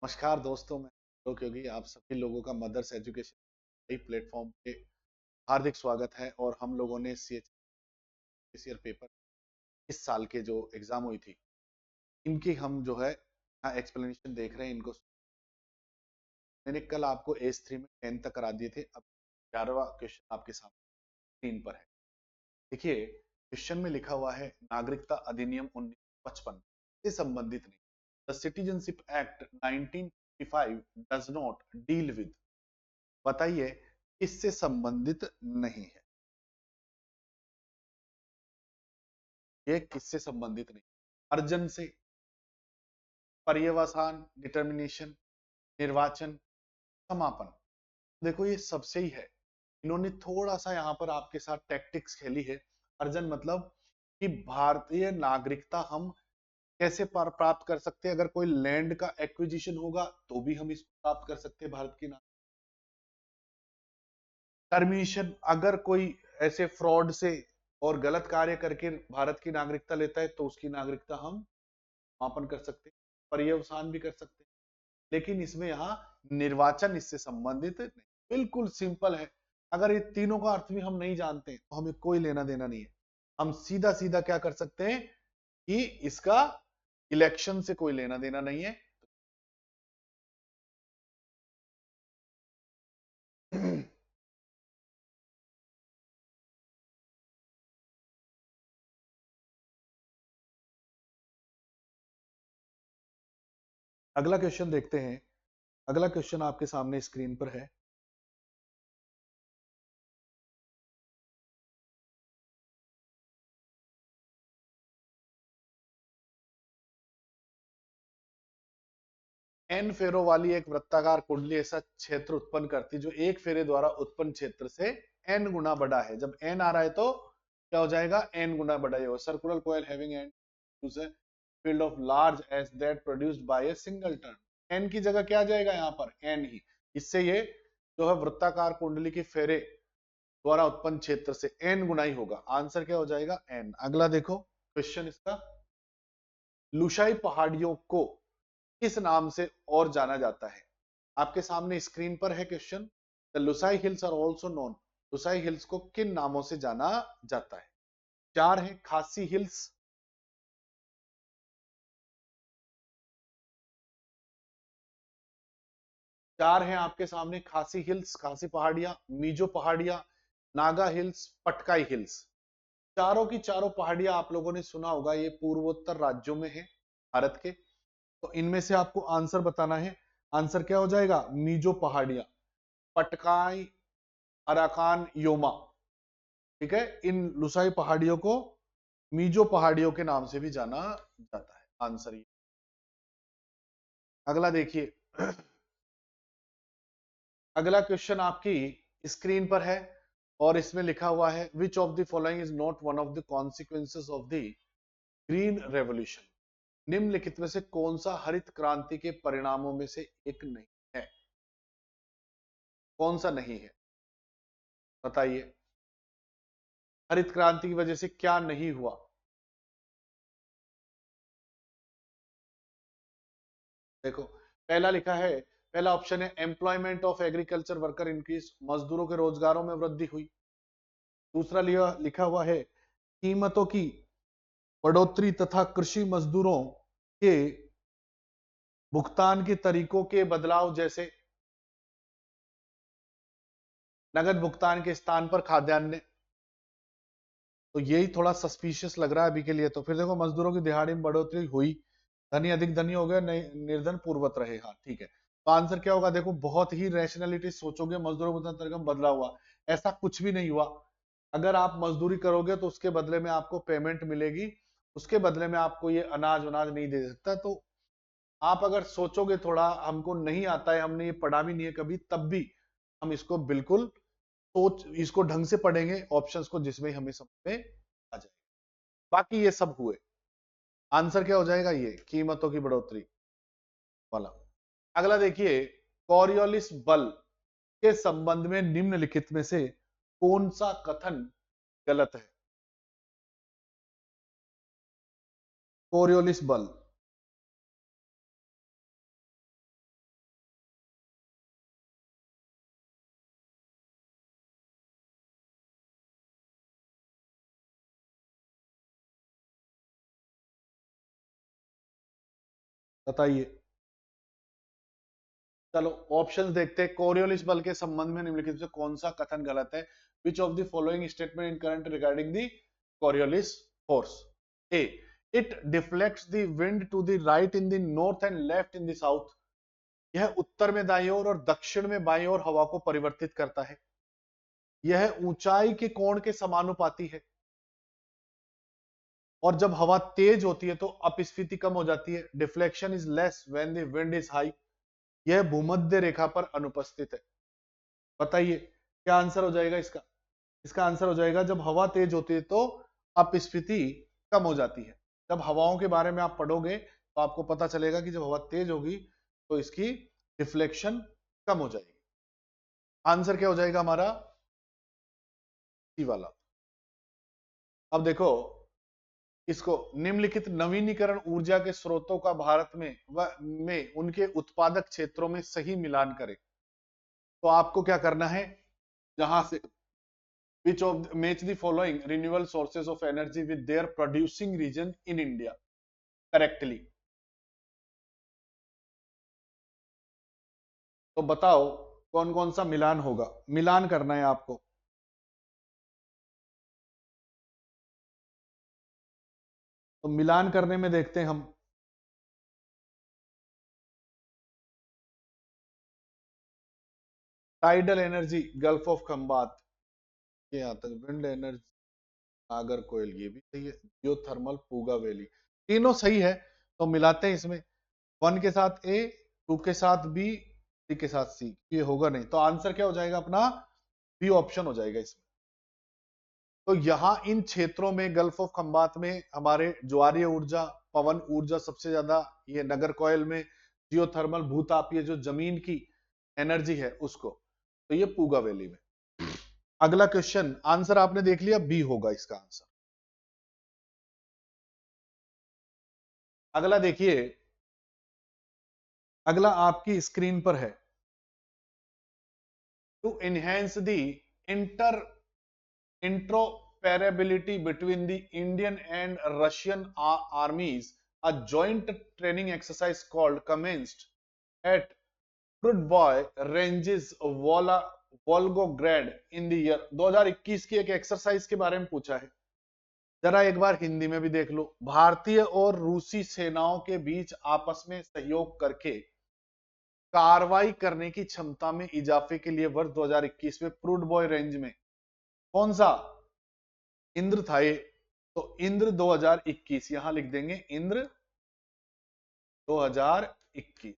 नमस्कार दोस्तों, मैं आलोक योगी आप सभी लोगों का मदर्स एजुकेशन प्लेटफॉर्म पे हार्दिक स्वागत है। और हम लोगों ने CHCL पेपर इस साल के जो एग्जाम हुई थी इनकी हम जो है एक्सप्लेनेशन देख रहे हैं इनको। मैंने कल आपको एज 3 में 10 तक करा दिए थे। अब 11वां क्वेश्चन आपके सामने स्क्रीन पर है। देखिए, क्वेश्चन में लिखा हुआ है नागरिकता अधिनियम 1955 से संबंधित नहीं। The citizenship act 1955 does not deal with, बताइए इससे संबंधित नहीं है। ये किससे संबंधित नहीं? अर्जन से, पर्यवसान, डिटर्मिनेशन, निर्वाचन, समापन। देखो ये सबसे ही है। इन्होंने थोड़ा सा यहाँ पर आपके साथ टैक्टिक्स खेली है। अर्जन मतलब कि भारतीय नागरिकता हम कैसे प्राप्त कर सकते हैं। अगर कोई लैंड का एक्विजिशन होगा तो भी हम इसको प्राप्त कर सकते हैं भारत की नागरिकता। टर्मिनेशन, अगर कोई ऐसे फ्रॉड से और गलत कार्य करके भारत की नागरिकता लेता है तो उसकी नागरिकता हम समापन कर सकते हैं, पर्यवसान भी कर सकते हैं। लेकिन इसमें यहाँ निर्वाचन इससे संबंधित नहीं। बिल्कुल सिंपल है। अगर ये तीनों का अर्थ भी हम नहीं जानते तो हमें कोई लेना देना नहीं है। हम सीधा सीधा क्या कर सकते हैं कि इसका इलेक्शन से कोई लेना देना नहीं है। अगला क्वेश्चन देखते हैं। अगला क्वेश्चन आपके सामने स्क्रीन पर है। एन फेरों वाली एक वृत्ताकार कुंडली ऐसा क्षेत्र उत्पन्न करती जो एक फेरे द्वारा उत्पन्न क्षेत्र से एन गुना बड़ा है। जब एन आ रहा है तो क्या हो जाएगा? एन गुना बड़ा ही होगा। Circular coil having N field of large as that produced by a single turn. N की जगह क्या आ जाएगा यहाँ पर? एन ही। इससे ये जो है वृत्ताकार कुंडली की फेरे द्वारा उत्पन्न क्षेत्र से एन गुना ही होगा। आंसर क्या हो जाएगा? एन। अगला देखो क्वेश्चन इसका। लुशाई पहाड़ियों को किस नाम से और जाना जाता है? आपके सामने स्क्रीन पर है question. The Lushai hills are also known. Lushai hills को किन नामों से जाना जाता है? चार है खासी हिल्स, चार है आपके सामने खासी हिल्स, खासी पहाड़ियां, मीजो पहाड़ियां, नागा हिल्स, पटकाई हिल्स। चारों की चारों पहाड़ियां आप लोगों ने सुना होगा, ये पूर्वोत्तर राज्यों में है भारत के। तो इनमें से आपको आंसर बताना है। आंसर क्या हो जाएगा? मीजो पहाड़ियां, पटकाई, अराकान, योमा। ठीक है, इन लुसाई पहाड़ियों को मीजो पहाड़ियों के नाम से भी जाना जाता है। आंसर ये। अगला देखिए। अगला क्वेश्चन आपकी स्क्रीन पर है और इसमें लिखा हुआ है which of the following is not one of the consequences of the green revolution. निम्नलिखित में से कौन सा हरित क्रांति के परिणामों में से एक नहीं है? कौन सा नहीं है बताइए? हरित क्रांति की वजह से क्या नहीं हुआ? देखो, पहला लिखा है, पहला ऑप्शन है employment of agriculture worker increase, मजदूरों के रोजगारों में वृद्धि हुई। दूसरा लिया लिखा हुआ है कीमतों की बढ़ोतरी तथा कृषि मजदूरों के भुगतान के तरीकों के बदलाव, जैसे नगद भुगतान के स्थान पर खाद्यान्न। तो यही थोड़ा सस्पिशियस लग रहा है अभी के लिए। तो फिर देखो, मजदूरों की दिहाड़ी में बढ़ोतरी हुई, धनी अधिक धनी हो गया, निर्धन पूर्वत रहे। हाँ ठीक है। तो आंसर क्या होगा? देखो, बहुत ही रैशनैलिटी सोचोगे, मजदूरों का तरीका में बदलाव हुआ, ऐसा कुछ भी नहीं हुआ। अगर आप मजदूरी करोगे तो उसके बदले में आपको पेमेंट मिलेगी, उसके बदले में आपको ये अनाज वनाज नहीं दे सकता। तो आप अगर सोचोगे थोड़ा, हमको नहीं आता है, हमने ये पढ़ा भी नहीं है कभी, तब भी हम इसको बिल्कुल सोच, इसको ढंग से पढ़ेंगे ऑप्शंस को, जिसमें हमें समझ में आ जाए। बाकी ये सब हुए। आंसर क्या हो जाएगा? ये कीमतों की बढ़ोतरी वाला। अगला देखिए, कॉरियोलिस बल के संबंध में निम्नलिखित में से कौन सा कथन गलत है? कोरियोलिस बल। बताइए। चलो ऑप्शंस देखते हैं। कोरियोलिस बल के संबंध में निम्नलिखित से कौन सा कथन गलत है? Which of the following statement in current regarding the Coriolis force? A, it deflects the wind to the right in the north and left in the south. यह उत्तर में दाईं ओर और दक्षिण में बाईं ओर हवा को परिवर्तित करता है। यह ऊंचाई के कोण के समानुपाती है। और जब हवा तेज होती है तो अपस्फीति कम हो जाती है। Deflection is less when the wind is high. यह भूमध्य रेखा पर अनुपस्थित है। बताइए क्या आंसर हो जाएगा इसका? इसका आंसर हो जाएगा जब हवा तेज होती है तो अपस्फीति कम हो जाती है। जब हवाओं के बारे में आप पढ़ोगे तो आपको पता चलेगा कि जब हवा तेज होगी तो इसकी डिफ्लेक्शन कम हो जाएगी। आंसर क्या हो जाएगा हमारा? सी वाला। अब देखो इसको, निम्नलिखित नवीनीकरण ऊर्जा के स्रोतों का भारत में उनके उत्पादक क्षेत्रों में सही मिलान करें। तो आपको क्या करना है, जहां से which of match the following renewable sources of energy with their producing region in India correctly। तो बताओ कौन कौन सा मिलान होगा? मिलान करना है आपको। तो मिलान करने में देखते हैं हम। Tidal energy gulf of Khambhat के यहां तक, विंड एनर्जी नागरकोइल ये भी सही है, जियोथर्मल पूगा वैली, तीनों सही है। तो मिलाते हैं इसमें, 1 के साथ ए, 2 के साथ बी, 3 के साथ सी। ये होगा नहीं तो आंसर क्या हो जाएगा अपना? बी ऑप्शन हो जाएगा इसमें। तो यहां इन क्षेत्रों में गल्फ ऑफ खंबात में हमारे ज्वारीय ऊर्जा, पवन ऊर्जा सबसे ज्यादा, ये नगरकोइल में जियोथर्मल भूतापीय जो जमीन की एनर्जी है उसको, तो ये पूगा वैली में। अगला क्वेश्चन, आंसर आपने देख लिया, बी होगा इसका आंसर। अगला देखिए, अगला आपकी स्क्रीन पर है। To enhance the inter interoperability between the Indian and Russian armies, a joint training exercise called commenced at Prudboy Ranges, Volgograd in the year 2021 की एक एक्सरसाइज के बारे में पूछा है। जरा एक बार हिंदी में भी देख लो। भारतीय और रूसी सेनाओं के बीच आपस में सहयोग करके कार्रवाई करने की क्षमता में इजाफे के लिए वर्ष 2021 में प्रूडबॉय रेंज में कौन सा इंद्र था ये? तो इंद्र 2021 यहां लिख देंगे, इंद्र 2021।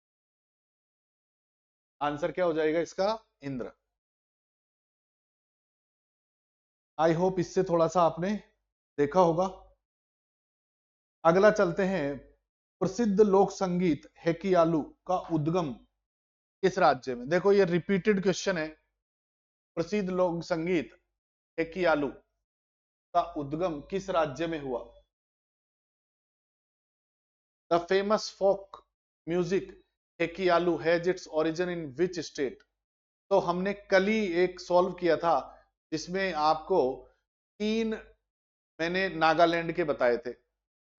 आंसर क्या हो जाएगा इसका? इंद्र। आई होप इससे थोड़ा सा आपने देखा होगा। अगला चलते हैं, प्रसिद्ध लोक संगीत हेकियालू का उद्गम किस राज्य में? देखो ये रिपीटेड क्वेश्चन है। प्रसिद्ध लोक संगीत हेकियालू का उद्गम किस राज्य में हुआ? द फेमस फोक म्यूजिक हेकियालू has its origin in which state? तो हमने कल ही एक सॉल्व किया था जिसमें आपको 3 मैंने नागालैंड के बताए थे,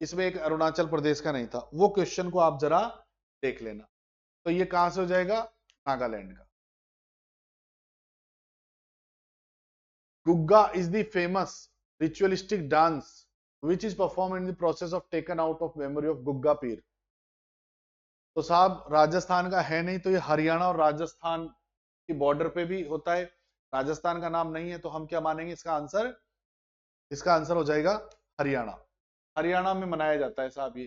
इसमें एक अरुणाचल प्रदेश का नहीं था। वो क्वेश्चन को आप जरा देख लेना। तो ये कहां से हो जाएगा? नागालैंड का। Gugga is the famous ritualistic dance which is perform in the process of taken out of memory of Gugga पीर। तो साहब राजस्थान का है नहीं, तो ये हरियाणा और राजस्थान की बॉर्डर पे भी होता है। राजस्थान का नाम नहीं है तो हम क्या मानेंगे इसका आंसर? इसका आंसर हो जाएगा हरियाणा। हरियाणा में मनाया जाता है साहब ये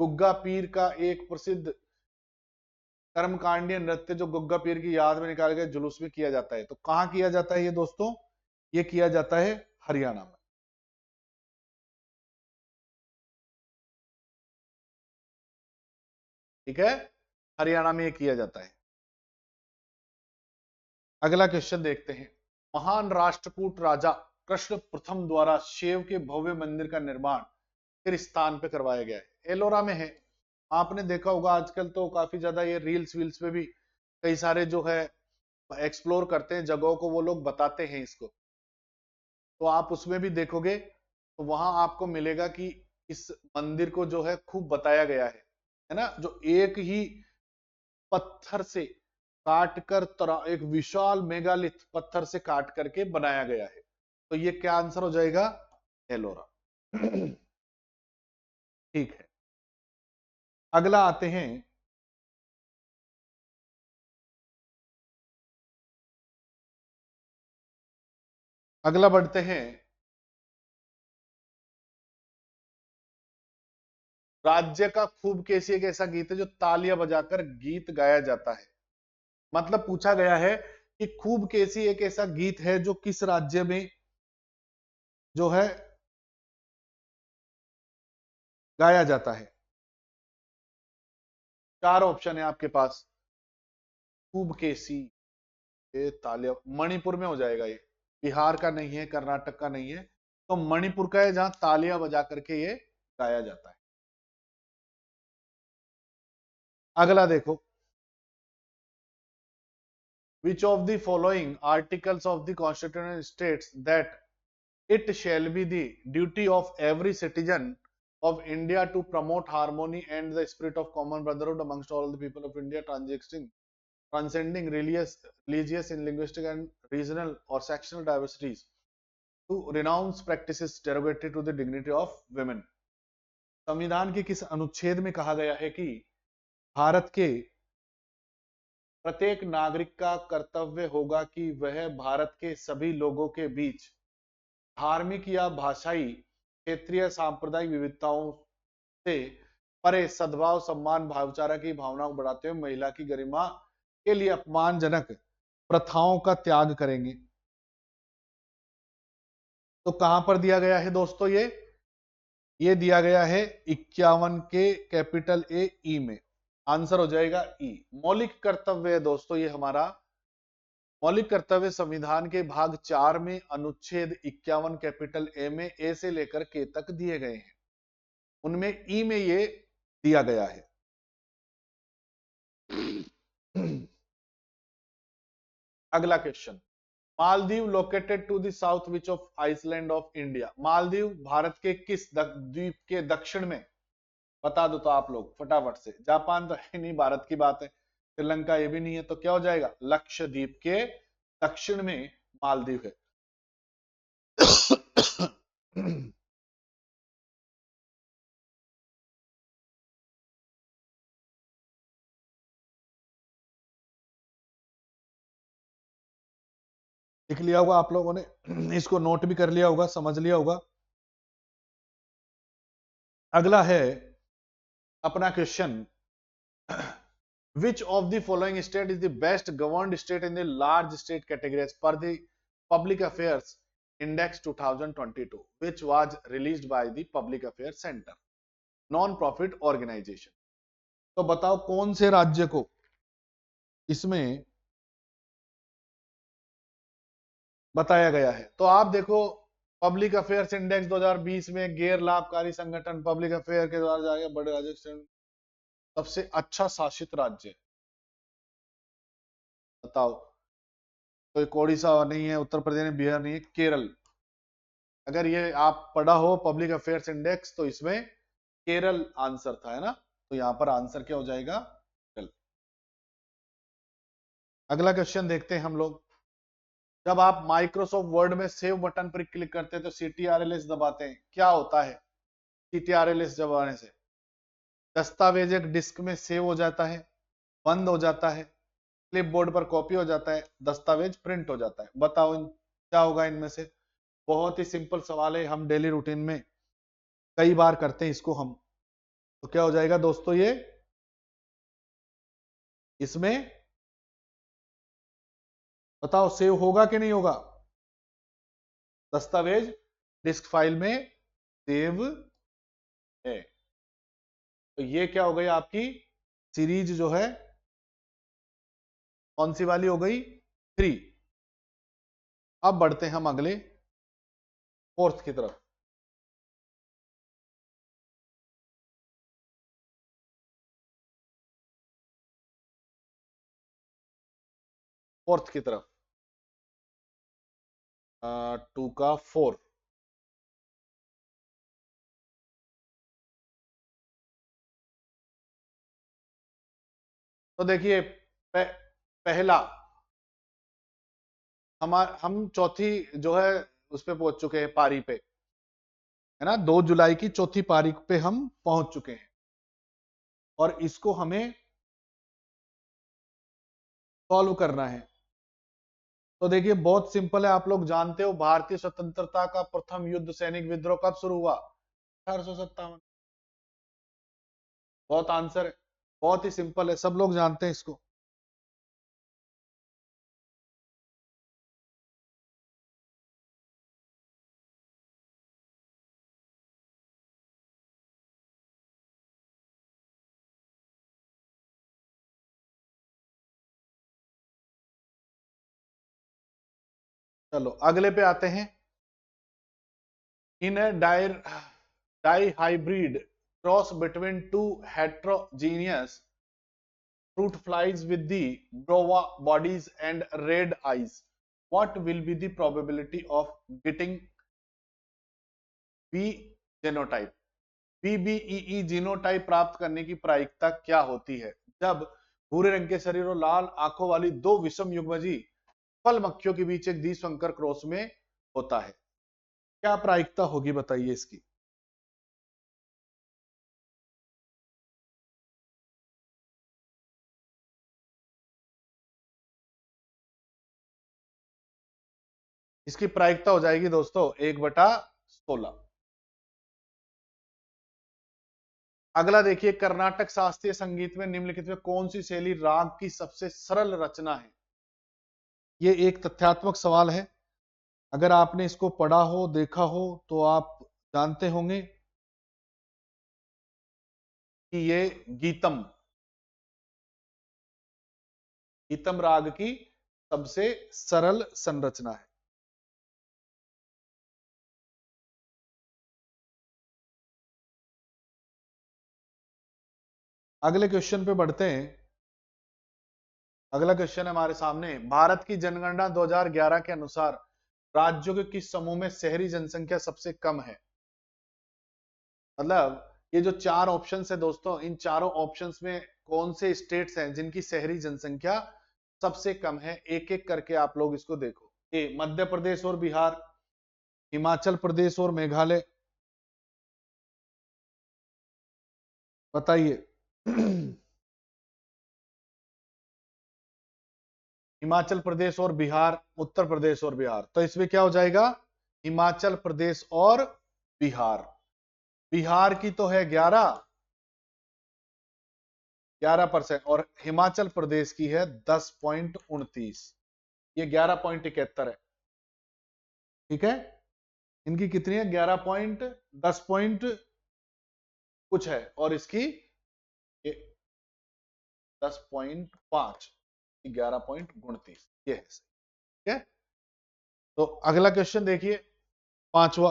गुग्गा पीर का एक प्रसिद्ध कर्मकांडीय नृत्य, जो गुग्गा पीर की याद में निकाले गए जुलूस में किया जाता है। तो कहां किया जाता है ये दोस्तों? ये किया जाता है हरियाणा में। ठीक है, हरियाणा में ये किया जाता है। अगला क्वेश्चन देखते हैं। महान राष्ट्रकूट राजा कृष्ण प्रथम द्वारा शिव के भव्य मंदिर का निर्माण किस स्थान पे करवाया गया है? एलोरा में है। आपने देखा होगा आजकल तो काफी ज्यादा ये रील्स वील्स पे भी कई सारे जो है एक्सप्लोर करते हैं जगहों को, वो लोग बताते हैं इसको। तो आप उसमें भी देखोगे तो वहां आपको मिलेगा कि इस मंदिर को जो है खूब बताया गया है। है ना, जो एक ही पत्थर से काटकर एक विशाल मेगालिथ पत्थर से काट करके बनाया गया है। तो ये क्या आंसर हो जाएगा? एलोरा। ठीक है, अगला आते हैं। अगला बढ़ते हैं। राज्य का खूब कैसी एक ऐसा गीत है जो तालियां बजाकर गीत गाया जाता है। मतलब पूछा गया है कि खूब कैसी एक ऐसा गीत है जो किस राज्य में जो है गाया जाता है। चार ऑप्शन है आपके पास। खूब कैसी, ये तालियां मणिपुर में हो जाएगा ये, बिहार का नहीं है, कर्नाटक का नहीं है, तो मणिपुर का है जहां तालियां बजा करके ये गाया जाता है। अगला देखो, विच of the following articles of the constitution states that it shall be the duty of every citizen of India to promote harmony and the spirit of common brotherhood amongst all the people of India, transcending religious and linguistic and regional or sectional diversities, to renounce practices derogatory to the dignity of women। संविधान के किस अनुच्छेद में कहा गया है कि भारत के प्रत्येक नागरिक का कर्तव्य होगा कि वह भारत के सभी लोगों के बीच धार्मिक या भाषाई क्षेत्रीय सांप्रदायिक विविधताओं से परे सद्भाव सम्मान भाईचारा की भावना को बढ़ाते हुए महिला की गरिमा के लिए अपमानजनक प्रथाओं का त्याग करेंगे। तो कहां पर दिया गया है दोस्तों? ये दिया गया है 51 के कैपिटल ए ई में। आंसर हो जाएगा ई। मौलिक कर्तव्य है दोस्तों ये हमारा। मौलिक कर्तव्य संविधान के भाग 4 में अनुच्छेद 51 कैपिटल ए में ए से लेकर के तक दिए गए हैं, उनमें ई में ये दिया गया है। अगला question, Maldives located to the south which of island of India. Maldives Bharat के किस द्वीप के दक्षिण में? बता दो तो आप लोग फटाफट से। जापान तो है नहीं, भारत की बात है। श्रीलंका ये भी नहीं है, तो क्या हो जाएगा? लक्षद्वीप के दक्षिण में मालदीव है। लिख लिया होगा आप लोगों ने, इसको नोट भी कर लिया होगा, समझ लिया होगा। अगला है अपना question, which of the following state is the best governed state in the large state category as per the public affairs index 2022, which was released by the public affairs center non profit organization। तो बताओ कौन से राज्य को इसमें बताया गया है? तो आप देखो, पब्लिक अफेयर्स इंडेक्स 2020 में गैर लाभकारी संगठन पब्लिक अफेयर के द्वारा जाएगा बड़े राज्य सबसे अच्छा शासित राज्य बताओ। कोई ओडिशा नहीं है, उत्तर प्रदेश नहीं, बिहार नहीं है, केरल। अगर ये आप पढ़ा हो पब्लिक अफेयर्स इंडेक्स तो इसमें केरल आंसर था, है ना? तो यहां पर आंसर क्या हो जाएगा? केरल। अगला क्वेश्चन देखते हैं हम लोग। जब आप माइक्रोसॉफ्ट वर्ड में सेव बटन पर क्लिक करते हैं तो CTRLS दबाते हैं, क्या होता है? CTRLS दबाने से दस्तावेज एक डिस्क में सेव हो जाता है, बंद हो जाता है, क्लिपबोर्ड पर कॉपी हो जाता है, दस्तावेज प्रिंट हो जाता है। बताओ क्या होगा इनमें से? बहुत ही सिंपल सवाल है, हम डेली रूटीन में कई बार करते हैं इसको हम। तो क्या हो जाएगा दोस्तों? ये इसमें बताओ सेव होगा कि नहीं होगा? दस्तावेज डिस्क फाइल में सेव है। तो ये क्या हो गई आपकी सीरीज जो है, कौन सी वाली हो गई? 3। अब बढ़ते हैं हम अगले फोर्थ की तरफ। फोर्थ की तरफ 2 का 4। तो देखिए पहला हम चौथी जो है उस पे पहुंच चुके हैं, पारी पे, है ना। 2 जुलाई की चौथी पारी पे हम पहुंच चुके हैं और इसको हमें सॉल्व करना है। तो देखिए बहुत सिंपल है, आप लोग जानते हो भारतीय स्वतंत्रता का प्रथम युद्ध सैनिक विद्रोह कब शुरू हुआ? 1857। बहुत आंसर है, बहुत ही सिंपल है, सब लोग जानते हैं इसको। चलो अगले पे आते हैं। In dihybrid cross between two heterogeneous fruit flies with the brova bodies and red eyes, what will be the probability of getting B genotype? BBEE genotype प्राप्त करने की प्रायिकता क्या होती है जब भूरे रंग के शरीर और लाल आंखों वाली दो विषम युग्मजी फल मक्खियों के बीच एक द्विसंकर क्रॉस में होता है? क्या प्रायिकता होगी बताइए इसकी। इसकी प्रायिकता हो जाएगी दोस्तों 1/16। अगला देखिए, कर्नाटक शास्त्रीय संगीत में निम्नलिखित में कौन सी शैली राग की सबसे सरल रचना है? ये एक तथ्यात्मक सवाल है, अगर आपने इसको पढ़ा हो देखा हो तो आप जानते होंगे कि ये गीतम गीतम राग की सबसे सरल संरचना है। अगले क्वेश्चन पे बढ़ते हैं। अगला क्वेश्चन है हमारे सामने, भारत की जनगणना 2011 के अनुसार राज्यों के किस समूह में शहरी जनसंख्या सबसे कम है? मतलब ये जो 4 ऑप्शंस है दोस्तों, इन चारों ऑप्शंस में कौन से स्टेट्स हैं जिनकी शहरी जनसंख्या सबसे कम है? एक एक करके आप लोग इसको देखो। ए मध्य प्रदेश और बिहार, हिमाचल प्रदेश और मेघालय, बताइए। हिमाचल प्रदेश और बिहार, उत्तर प्रदेश और बिहार, तो इसमें क्या हो जाएगा? हिमाचल प्रदेश और बिहार। बिहार की तो है 11% और हिमाचल प्रदेश की है 10.29। ये 11.71 है, ठीक है। इनकी कितनी है? 11 पॉइंट कुछ है और इसकी 10.5, 11.29, ये है, ठीक है। तो अगला क्वेश्चन देखिए, पांचवा।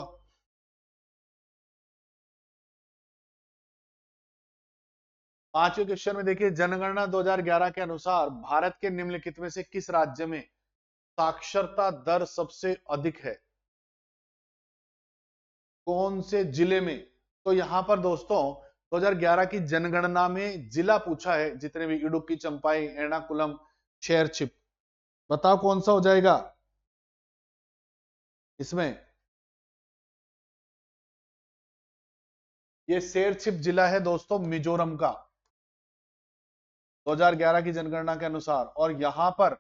पांचवें क्वेश्चन में देखिए, जनगणना 2011 के अनुसार भारत के निम्नलिखित में से किस राज्य में साक्षरता दर सबसे अधिक है? कौन से जिले में? तो यहां पर दोस्तों 2011 की जनगणना में जिला पूछा है, जितने भी इडुक्की, चंपाई, एर्नाकुलम, शेरचिप, बताओ कौन सा हो जाएगा इसमें? ये शेरचिप जिला है दोस्तों मिजोरम का, 2011 की जनगणना के अनुसार। और यहां पर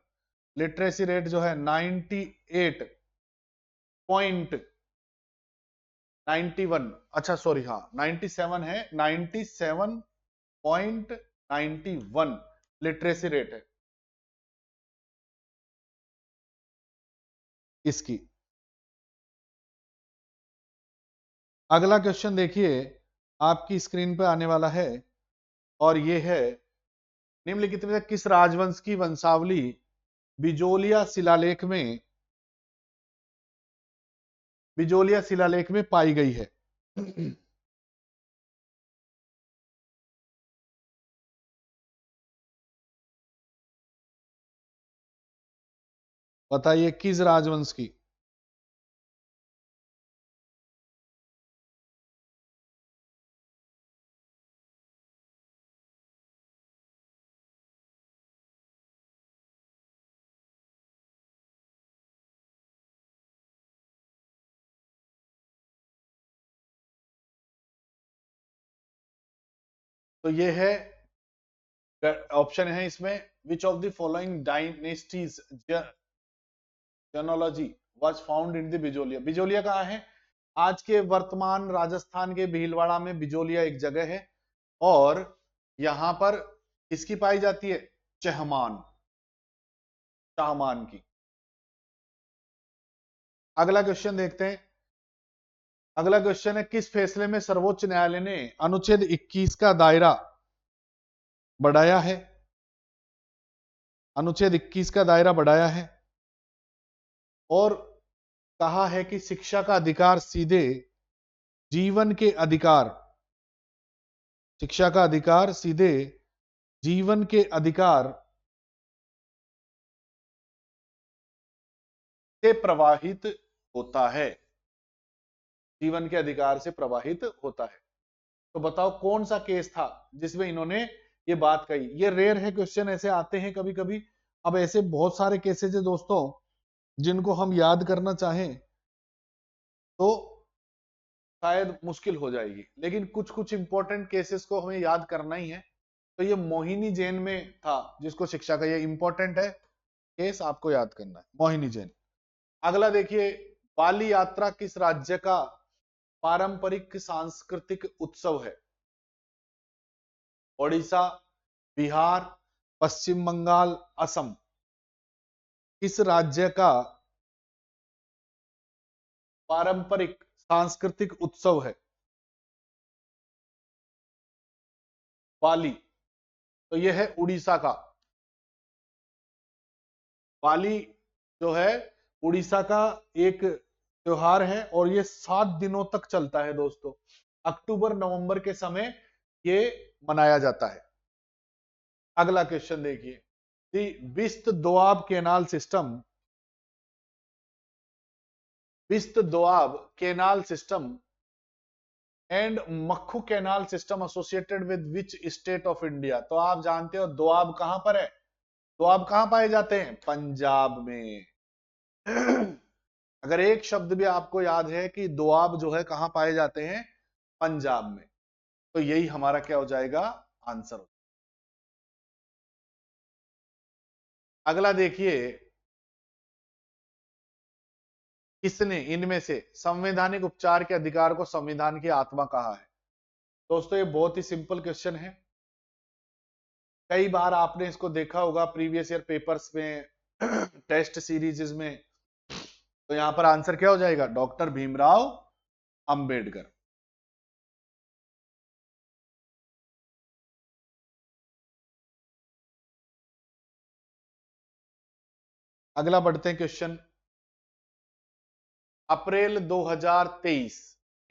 लिटरेसी रेट जो है 98.91, अच्छा सॉरी, हाँ 97 है, 97.91 लिटरेसी रेट है इसकी। अगला क्वेश्चन देखिए, आपकी स्क्रीन पे आने वाला है और ये है, निम्नलिखित में से किस राजवंश की वंशावली बिजोलिया शिलालेख में पाई गई है? बताइए किस राजवंश की? तो ये है ऑप्शन है इसमें, which of the following dynasties genealogy was found in the Bijolia. Bijolia कहाँ है? आज के वर्तमान राजस्थान के भीलवाड़ा में बिजोलिया एक जगह है, और यहां पर किसकी पाई जाती है? चहमान, शाहमान की। अगला क्वेश्चन देखते हैं। अगला क्वेश्चन है, किस फैसले में सर्वोच्च न्यायालय ने अनुच्छेद 21 का दायरा बढ़ाया है? अनुच्छेद 21 का दायरा बढ़ाया है और कहा है कि शिक्षा का अधिकार सीधे जीवन के अधिकार, शिक्षा का अधिकार सीधे जीवन के अधिकार से प्रवाहित होता है, जीवन के अधिकार से प्रवाहित होता है। तो बताओ कौन सा केस था जिसमें इन्होंने ये बात कही? ये रेयर है, क्वेश्चन ऐसे आते हैं कभी कभी। अब ऐसे बहुत सारे केसेस है दोस्तों जिनको हम याद करना चाहें तो शायद मुश्किल हो जाएगी, लेकिन कुछ कुछ इंपॉर्टेंट केसेस को हमें याद करना ही है। तो ये मोहिनी जैन में था जिसको शिक्षा का, ये इंपॉर्टेंट है केस, आपको याद करना है, मोहिनी जैन। अगला देखिए, बाली यात्रा किस राज्य का पारंपरिक सांस्कृतिक उत्सव है? ओडिशा, बिहार, पश्चिम बंगाल, असम। किस राज्य का पारंपरिक सांस्कृतिक उत्सव है? बाली, तो यह है उड़ीसा का। बाली जो है उड़ीसा का एक त्योहार है और ये 7 दिनों तक चलता है दोस्तों। अक्टूबर नवंबर के समय ये मनाया जाता है। अगला क्वेश्चन देखिए, the Bist Doab canal system, Bist Doab canal system and Makhu canal system associated with which state of India. तो आप जानते हो दोआब कहां पर है? दोआब कहां पाए जाते हैं? पंजाब में। अगर एक शब्द भी आपको याद है कि दोआब जो है कहां पाए जाते हैं? पंजाब में, तो यही हमारा क्या हो जाएगा? आंसर। अगला देखिए, किसने इनमें से संवैधानिक उपचार के अधिकार को संविधान की आत्मा कहा है? दोस्तों ये बहुत ही सिंपल क्वेश्चन है, कई बार आपने इसको देखा होगा प्रीवियस ईयर पेपर्स में, टेस्ट सीरीज में। तो यहां पर आंसर क्या हो जाएगा? डॉक्टर भीमराव अंबेडकर। अगला बढ़ते हैं क्वेश्चन। अप्रैल 2023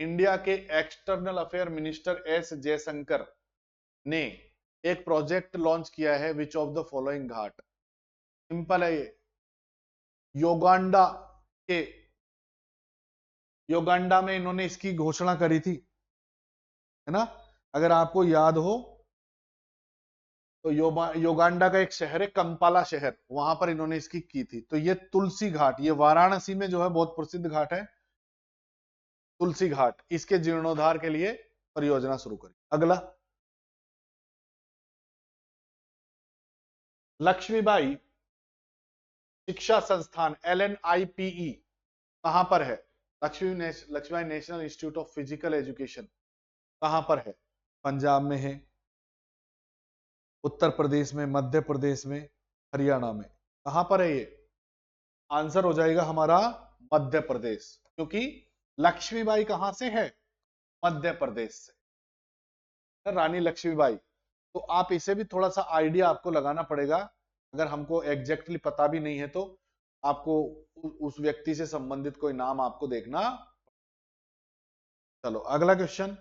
इंडिया के external affair minister S Jaishankar ने एक प्रोजेक्ट लॉन्च किया है, which of the following Ghat. Simple है ये, योगांडा के, योगांडा में इन्होंने इसकी घोषणा करी थी, है ना? अगर आपको याद हो तो योगांडा का एक शहर है कंपाला शहर, वहां पर इन्होंने इसकी की थी। तो ये तुलसी घाट, ये वाराणसी में जो है बहुत प्रसिद्ध घाट है तुलसी घाट, इसके जीर्णोद्धार के लिए परियोजना शुरू करी। अगला, लक्ष्मीबाई शिक्षा संस्थान LNIPE कहां पर है? Lakshmibai national institute of physical education कहां पर है? पंजाब में है, उत्तर प्रदेश में, मध्य प्रदेश में, हरियाणा में। कहां पर है ये? आंसर हो जाएगा हमारा मध्य प्रदेश, क्योंकि लक्ष्मीबाई कहां से है? मध्य प्रदेश से, रानी लक्ष्मीबाई। तो आप इसे भी थोड़ा सा आइडिया आपको लगाना पड़ेगा, अगर हमको एग्जैक्टली पता भी नहीं है तो आपको उस व्यक्ति से संबंधित कोई नाम आपको देखना। चलो अगला question,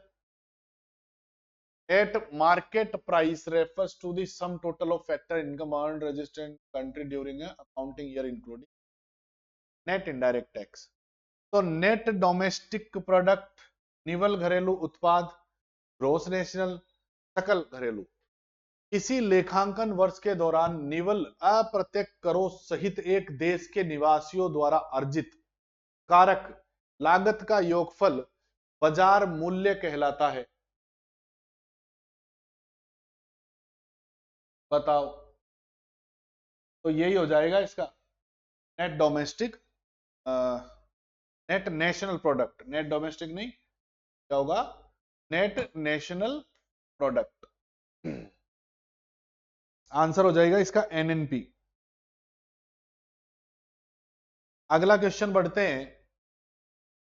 at market price refers to the sum total of factor income earned registered country during accounting year including net indirect tax. तो नेट डोमेस्टिक प्रोडक्ट, निवल घरेलू उत्पाद, ग्रोस नेशनल, सकल घरेलू। इसी लेखांकन वर्ष के दौरान निवल अप्रत्यक्ष करों सहित एक देश के निवासियों द्वारा अर्जित कारक लागत का योगफल बाजार मूल्य कहलाता है। बताओ। तो यही हो जाएगा इसका net domestic, net national product, net domestic नहीं, क्या होगा, नेट नेशनल प्रोडक्ट। आंसर हो जाएगा इसका एनएनपी। अगला क्वेश्चन बढ़ते हैं।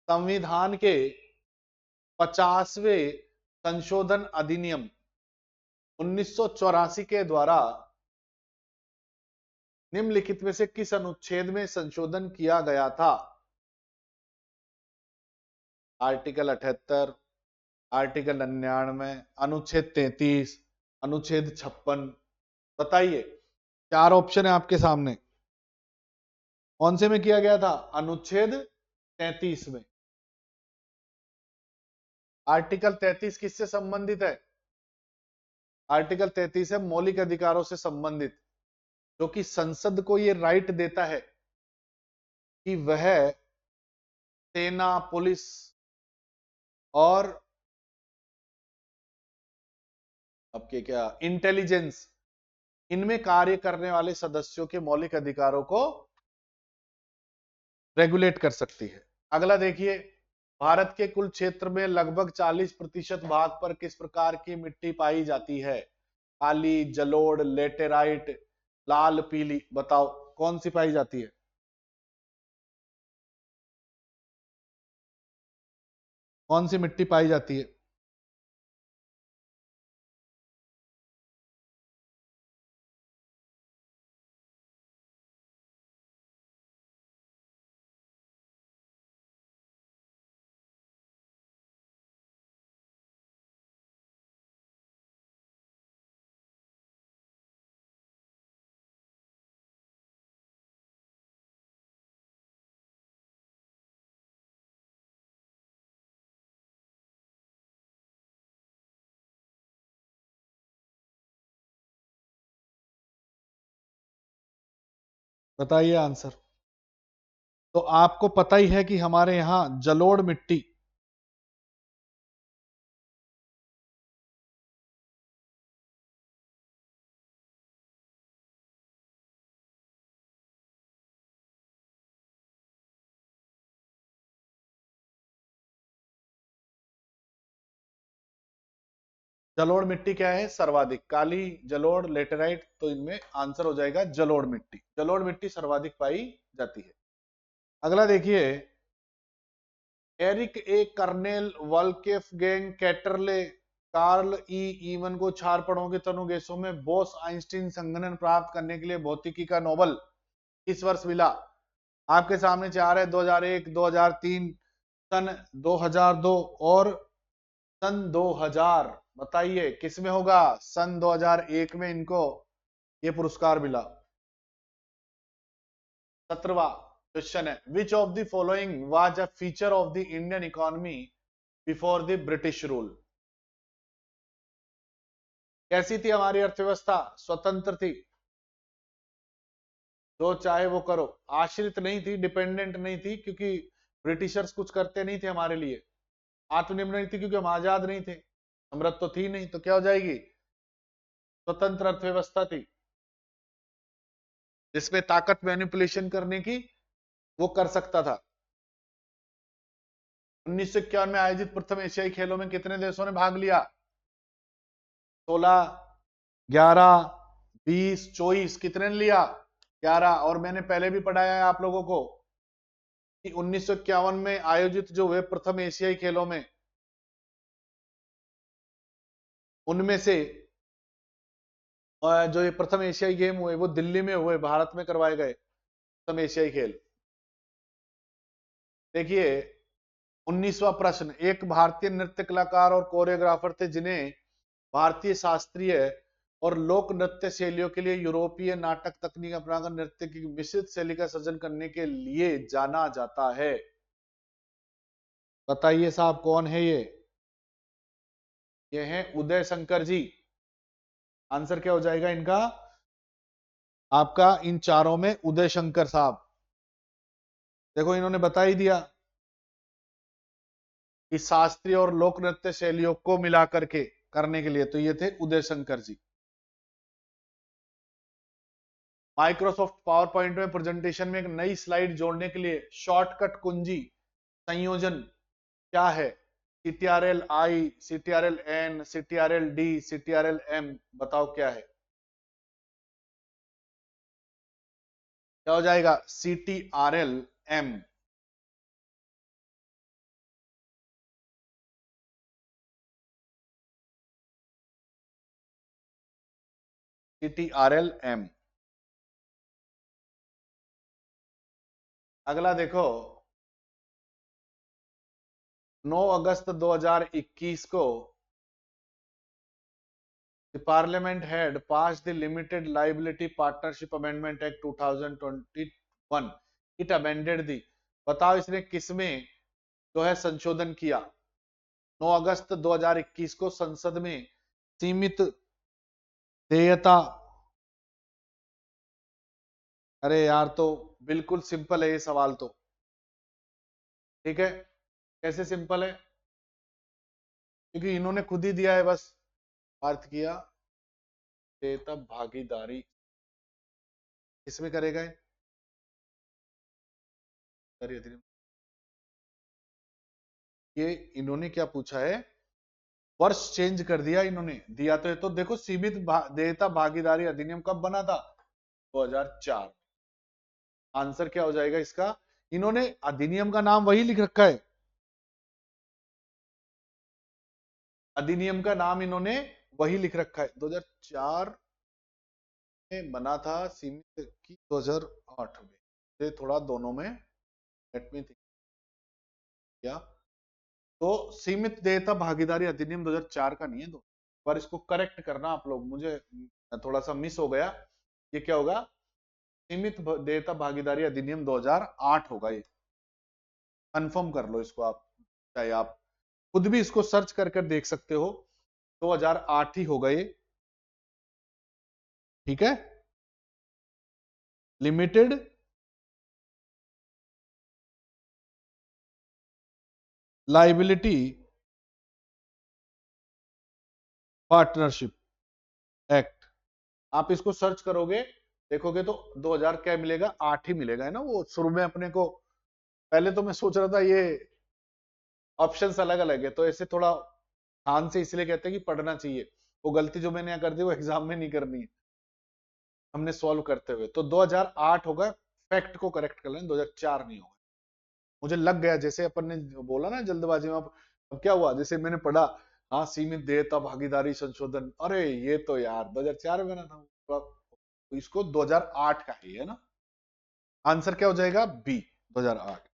संविधान के 50वें संशोधन अधिनियम 1984 के द्वारा निम्नलिखित में से किस अनुच्छेद में संशोधन किया गया था? आर्टिकल 78, आर्टिकल 99, अनुच्छेद 33, अनुच्छेद 56। बताइए, चार ऑप्शन है आपके सामने। कौन से में किया गया था? अनुच्छेद 33 में। आर्टिकल 33 किससे संबंधित है? आर्टिकल 33 है मौलिक अधिकारों से संबंधित, जो कि संसद को यह राइट देता है कि वह सेना, पुलिस और आपके क्या इंटेलिजेंस, इनमें कार्य करने वाले सदस्यों के मौलिक अधिकारों को रेगुलेट कर सकती है। अगला देखिए, भारत के कुल क्षेत्र में लगभग 40% भाग पर किस प्रकार की मिट्टी पाई जाती है? काली, जलोढ़, लेटेराइट, लाल, पीली। बताओ कौन सी पाई जाती है? कौन सी मिट्टी पाई जाती है? बताइए आंसर। तो आपको पता ही है कि हमारे यहां जलोढ़ मिट्टी, जलोढ़ मिट्टी क्या है सर्वाधिक? काली, जलोढ़, लेटेराइट। तो इनमें आंसर हो जाएगा जलोढ़ मिट्टी। जलोढ़ मिट्टी सर्वाधिक पाई जाती है। अगला देखिए, एरिक ए कर्नेल, वल्केफगैंग कैटरले, कार्ल ई ईवन को क्षारपणों के तनु गैसों में बोस आइंस्टीन संघनन प्राप्त करने के लिए भौतिकी का नोबेल किस वर्ष मिला? आपके सामने चार है, 2001, 2003, सन 2002 और सन 2000। बताइए किस में होगा? सन 2001 में इनको ये पुरस्कार मिला। 17वां क्वेश्चन है, which of the following was a feature of the Indian economy before the British rule? कैसी थी हमारी अर्थव्यवस्था? स्वतंत्र थी, जो चाहे वो करो, आश्रित नहीं थी, डिपेंडेंट नहीं थी, क्योंकि ब्रिटिशर्स कुछ करते नहीं थे हमारे लिए। आत्मनिर्भर नहीं थी क्योंकि हम आजाद नहीं थे, समृद्ध तो थी नहीं, तो क्या हो जाएगी? स्वतंत्र अर्थव्यवस्था थी, जिसमें ताकत मैनिपुलेशन करने की वो कर सकता था। 1951 में आयोजित प्रथम एशियाई खेलों में कितने देशों ने भाग लिया? 16, 11, 20, 24। कितने ने लिया? 11। और मैंने पहले भी पढ़ाया है आप लोगों को कि 1951 में आयोजित जो हुए प्रथम एशियाई खेलों में, उनमें से जो ये प्रथम एशियाई गेम हुए वो दिल्ली में हुए, भारत में करवाए गए प्रथम एशियाई खेल। देखिए 19वां प्रश्न, एक भारतीय नृत्य कलाकार और कोरियोग्राफर थे जिन्हें भारतीय शास्त्रीय और लोक नृत्य शैलियों के लिए यूरोपीय नाटक तकनीक अपनाकर नृत्य की मिश्रित शैली का सृजन करने के लिए जाना जाता है। बताइए साहब कौन है ये है उदय शंकर जी। आंसर क्या हो जाएगा इनका? आपका इन चारों में उदय शंकर साहब। देखो इन्होंने बता ही दिया कि शास्त्रीय और लोक नृत्य शैलियों को मिलाकर के करने के लिए, तो ये थे Uday Shankar ji. Microsoft power point में प्रेजेंटेशन में एक नई स्लाइड जोड़ने के लिए शॉर्टकट कुंजी संयोजन क्या है? CTRL I, CTRL N, CTRL D, CTRL M, बताओ क्या है? क्या हो जाएगा? CTRL M। CTRL M। अगला देखो, 9 अगस्त 2021 को The Parliament had passed the Limited Liability Partnership Amendment Act 2021। It amended the, बताओ इसने किसमें जो है संशोधन किया? 9 अगस्त 2021 को संसद में सीमित देयता, अरे यार तो बिल्कुल सिंपल है ये सवाल तो, ठीक है। कैसे सिंपल है? क्योंकि इन्होंने खुद ही दिया है, बस अर्थ किया देयता भागीदारी, किसमें करेगा ये? इन्होंने क्या पूछा है? वर्ष चेंज कर दिया इन्होंने, दिया तो है तो देखो सीमित देयता भागीदारी अधिनियम कब बना था? 2004। आंसर क्या हो जाएगा इसका? इन्होंने अधिनियम का नाम वही लिख रखा है, अधिनियम का नाम इन्होंने वही लिख रखा है। 2004 में बना था सीमित की 2008 में, ये थोड़ा दोनों में लेट मी थिंक क्या, तो सीमित देयता भागीदारी अधिनियम 2004 का नहीं है दो, पर इसको करेक्ट करना आप लोग, मुझे थोड़ा सा मिस हो गया। ये क्या होगा? सीमित देयता भागीदारी अधिनियम 2008 होगा ये, कंफर्म कर लो इसको आप, चाहे आप खुद भी इसको सर्च कर कर देख सकते हो, 2008 ही होगा ये, ठीक है। लिमिटेड लाइबिलिटी पार्टनरशिप एक्ट, आप इसको सर्च करोगे देखोगे तो 2000 क्या मिलेगा? 8 ही मिलेगा, है ना। वो शुरू में अपने को, पहले तो मैं सोच रहा था ये ऑप्शंस अलग अलग है, तो ऐसे थोड़ा ध्यान से इसलिए कहते हैं कि पढ़ना चाहिए। वो गलती जो मैंने यहाँ कर दी वो एग्जाम में नहीं करनी है हमने सॉल्व करते हुए। तो 2008 होगा, फैक्ट को करेक्ट कर लें, 2004 नहीं होगा। मुझे लग गया जैसे अपन ने बोला ना जल्दबाजी में, अब क्या हुआ, जैसे मैंने पढ़ा हाँ सीमित देयता भागीदारी संशोधन, अरे ये तो यार 2004 में बना था, तो इसको 2008 का है ना। आंसर क्या हो जाएगा? बी, 2008।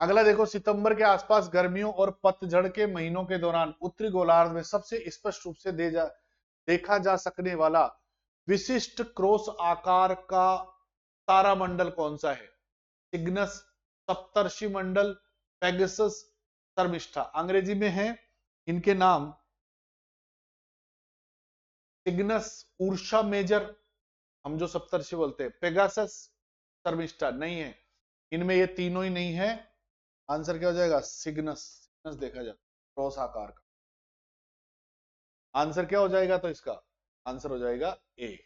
अगला देखो, सितंबर के आसपास गर्मियों और पतझड़ के महीनों के दौरान उत्तरी गोलार्ध में सबसे स्पष्ट रूप से देखा जा सकने वाला विशिष्ट क्रॉस आकार का तारामंडल कौन सा है? सिग्नस, सप्तर्षि मंडल, पेगासस, शर्मिष्ठा। अंग्रेजी में है इनके नाम, सिग्नस, उर्सा मेजर, हम जो सप्तर्षि बोलते हैं, पेगासस, शर्मिष्ठा नहीं है, इनमें ये तीनों ही नहीं है। आंसर क्या हो जाएगा? सिग्नस। सिग्नस देखा जाता क्रॉस आकार का। आंसर क्या हो जाएगा तो इसका? आंसर हो जाएगा ए।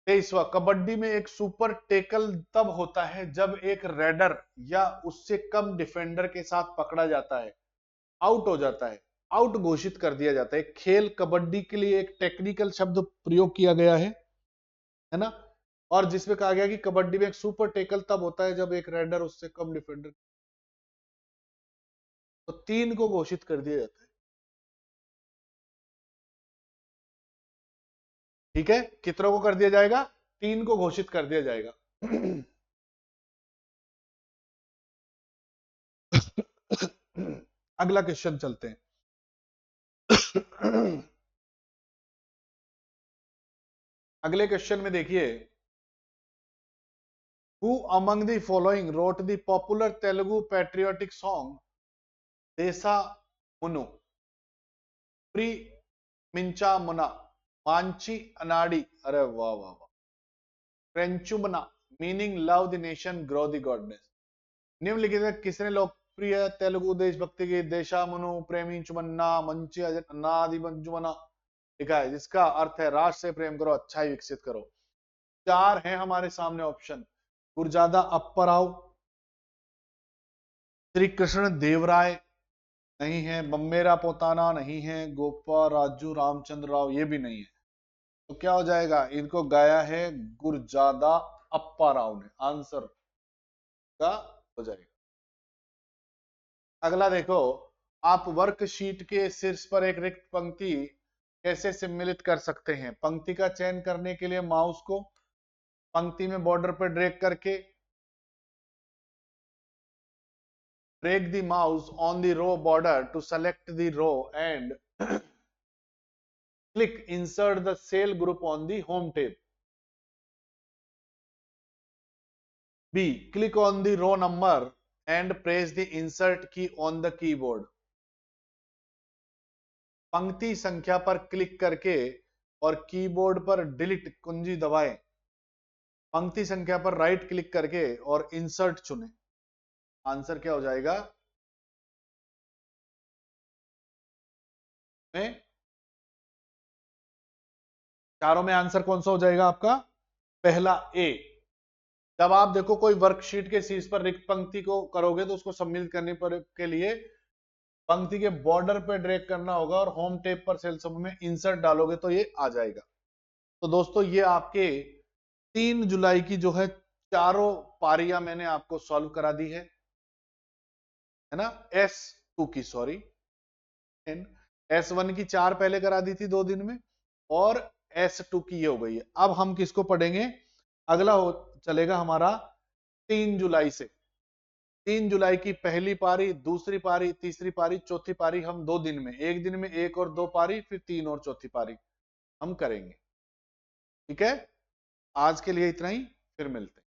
23वां, कबड्डी में एक सुपर टेकल तब होता है जब एक रेडर या उससे कम डिफेंडर के साथ पकड़ा जाता है, आउट हो जाता है, आउट घोषित कर दिया जाता है। खेल कबड्डी के लिए एक टेक्निकल शब्द प्रयोग किया गया है ना, और जिसमें कहा गया कि कबड्डी में एक सुपर टेकल तब होता है जब एक रेडर उससे कम डिफेंडर, तो 3 को घोषित कर दिया जाता है, ठीक है। कितनों को कर दिया जाएगा? 3 को घोषित कर दिया जाएगा। अगला क्वेश्चन चलते हैं। अगले क्वेश्चन में देखिए, who among the following wrote the popular Telugu patriotic song देसा मुनु? प्री मिंचा मुना, मांची अनाड़ी, अरे वाह वाह वाह, फ्रेंचुमना, meaning love the nation grow the goodness. निम्नलिखित में किसने लोकप्रिय तेलुगु देशभक्ति गीत देशा मुनु प्रेमी चुमन्ना मंची अनादि मंजुमना लिखा है, जिसका अर्थ है राष्ट्र से प्रेम करो, अच्छाई विकसित करो। 4 है हमारे सामने ऑप्शन। गुरजादा अप्पाराव, श्री कृष्ण देवराय नहीं है, बम्मेरा पोताना नहीं है, गोपाल राजू रामचंद्र राव ये भी नहीं है। तो क्या हो जाएगा, इनको गाया है गुरजादा अप्पाराव ने, आंसर का हो जाएगा। अगला देखो, आप वर्कशीट के शीर्ष पर एक रिक्त पंक्ति कैसे सम्मिलित कर सकते हैं। पंक्ति का चयन करने के लिए माउस को पंक्ति में बॉर्डर पर ड्रैग करके, drag the mouse on the row border to select the row and click insert the cell group on the home tab. B, click on the row number and press the insert key on the keyboard. पंक्ति संख्या पर click करके और keyboard पर delete कुंजी दबाएं। पंक्ति संख्या पर राइट क्लिक करके और इंसर्ट चुनें। आंसर क्या हो जाएगा, चारों में आंसर कौन सा हो जाएगा आपका, पहला ए। जब आप देखो कोई वर्कशीट के शीर्ष पर रिक्त पंक्ति को करोगे तो उसको सम्मिलित करने पर के लिए पंक्ति के बॉर्डर पे ड्रैग करना होगा और होम टेब पर सेल समूह में इंसर्ट डालोगे तो ये आ जाएगा। तो दोस्तों ये आपके 3 जुलाई की जो है चारों पारियां मैंने आपको सॉल्व करा दी है ना। S2 की, सॉरी S1 की 4 पहले करा दी थी 2 दिन में, और S2 की ये हो गई है। अब हम किसको पढ़ेंगे, अगला हो चलेगा हमारा 3 जुलाई से। 3 जुलाई की पहली पारी, दूसरी पारी, तीसरी पारी, चौथी पारी हम 2 दिन में, एक दिन में 1 और 2 पारी, फिर 3 और चौथी पारी हम करेंगे। ठीक है, आज के लिए इतना ही, फिर मिलते हैं।